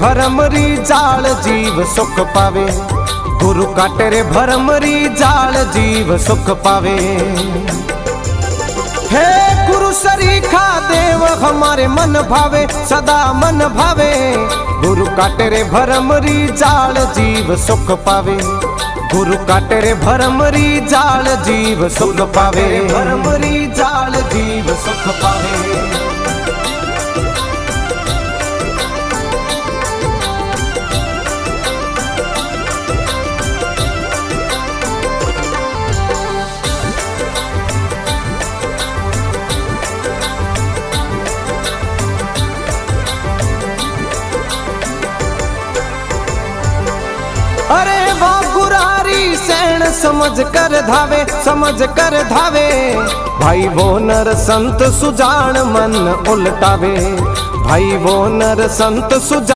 भरमरी जाल जीव सुख पावे। गुरु काटे रे भरमरी जाल जीव सुख पावे। हे गुरु सरीखा देव हमारे मन भावे, सदा मन भावे। गुरु काटे रे भरमरी जाल जीव सुख पावे। गुरु काटे रे भरमरी जाल जीव सुख पावे। भरमरी जाल जीव सुख पावे। अरे वो गुरारी सैन समझ कर धावे, समझ कर धावे। भाई वो नर संत सुजान मन उलटावे। भाई वो नर संत सुजान